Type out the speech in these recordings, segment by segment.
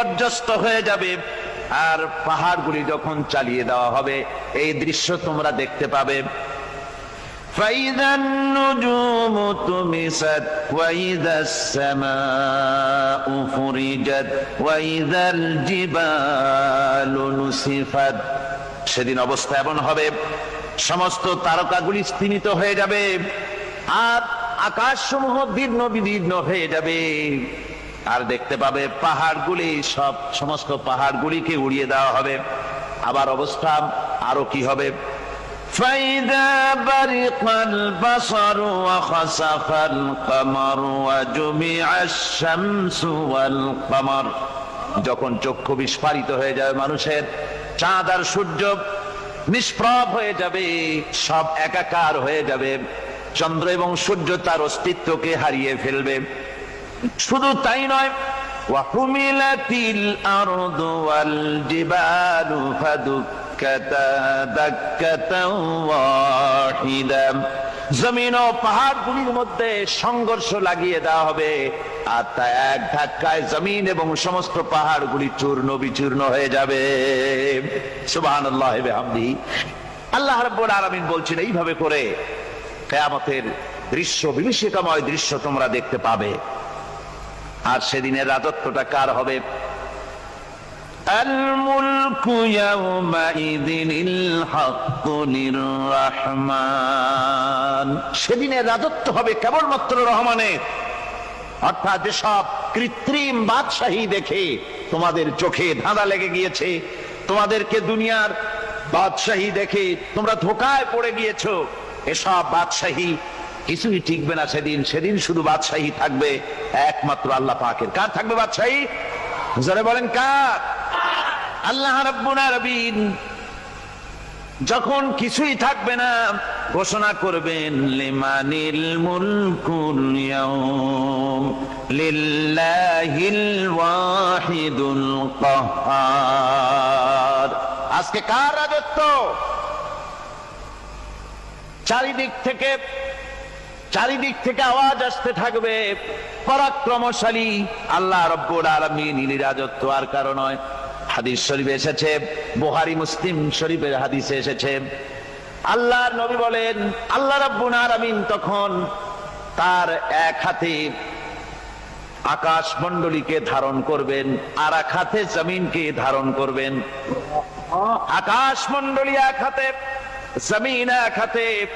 বিপর্যস্ত হয়ে যাবে। আর পাহাড়গুলি যখন চালিয়ে দেওয়া হবে এই দৃশ্য তোমরা দেখতে পাবে। فَإِذَا النُّجُومُ طُمِسَتْ وَإِذَا السَّمَاءُ فُرِجَتْ وَإِذَا الْجِبَالُ نُسِفَتْ। সেদিন অবস্থা এমন হবে সমস্ত তারকাগুলি স্তিমিত হয়ে যাবে আর আকাশসমূহ দীর্ণ বিদীর্ণ হয়ে যাবে। আর দেখতে পাবে পাহাড়গুলি সমস্ত পাহাড়গুলিকে উড়িয়ে দেওয়া হবে। আবার অবস্থা আরো কি হবে? فَإِذَا بَرِقَ الْبَصَرُ وَخَسَفَ الْقَمَرُ وَجُمِعَ الشَّمْسُ وَالْقَمَرُ। যখন চক্ষু বিস্ফারিত হয়ে যাবে মানুষের, চাঁদ আর সূর্য নিষ্প্রভ হয়ে যাবে, সব একাকার হয়ে যাবে, চন্দ্র এবং সূর্য তার অস্তিত্বকে হারিয়ে ফেলবে। শুধু তাই নয়, وَحُمِلَتِ الْأَرْضُ وَالْجِبَالُ فَدُكَّتَا دَكَّةً وَاحِدَةً। জমিন ও পাহাড়গুলির মধ্যে সংঘর্ষ লাগিয়ে দেওয়া হবে আর তা এক ধাক্কায় জমিন এবং সমস্ত পাহাড়গুলি চূর্ণ বিচূর্ণ হয়ে যাবে। সুবহানাল্লাহ ওয়া বিহামদিহি। আল্লাহ রাব্বুল আলামিন বলছেন এইভাবে করে কিয়ামতের দৃশ্য, বিভীষিকাময় দৃশ্য তোমরা দেখতে পাবে। আর সেদিনের রাজত্বটা কার হবে? আল মুলকু ইয়াউমাইযিনিল হাক্কু লির-রাহমান। সেদিনের রাজত্ব হবে কেবলমাত্র রহমানের। অর্থাৎ যেসব কৃত্রিম বাদশাহী দেখে তোমাদের চোখে ধাঁধা লেগে গিয়েছে, তোমাদেরকে দুনিয়ার বাদশাহী দেখে তোমরা ধোঁকায় পড়ে গিয়েছো, এসব বাদশাহী কিছুই টিকবে না সেদিন। সেদিন শুধু বাদশাহী থাকবে একমাত্র আল্লাহ পাকের। কার থাকবে বাদশাহী? জোরে বলেন কার? আল্লাহ রাব্বুল আলামিন যখন কিছুই থাকবে না ঘোষণা করবেন লিমানিল মুলকুল ইয়াউম লিল্লাহিল ওয়াহিদুল কাহ্হার। আজকে কার রাজত্ব? চারিদিক থেকে আওয়াজ আসতে থাকবে পরাক্রমশালী আল্লাহ রাব্বুল আলামিনের রাজত্ব। আর কারণ নয়, হাদিস শরীফে এসেছে, বুখারী মুসলিম শরীফের হাদিসে এসেছে, আল্লাহর নবী বলেন আল্লাহ রাব্বুল আলামিন তখন তার এক হাতে আকাশ মণ্ডলীকে ধারণ করবেন আর এক হাতে জমিনকে ধারণ করবেন। আকাশ মণ্ডলী এক হাতে, জমিন এক হাতে।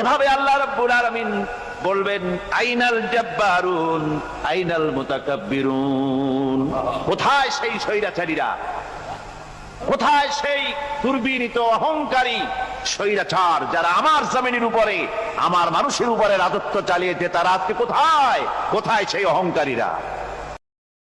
এভাবে আল্লাহ রাব্বুল আলামিন বলবেন আইনাল জাব্বারুন আইনাল মুতাকাব্বিরুন। কোথায় সেই স্বৈরাচারীরা? কোথায় সেই দুর্বিনীত অহংকারী স্বৈরাচার যারা আমার জমিনের উপরে, আমার মানুষের উপরে রাজত্ব চালিয়েছে? তারা আজকে কোথায়? কোথায় সেই অহংকারীরা?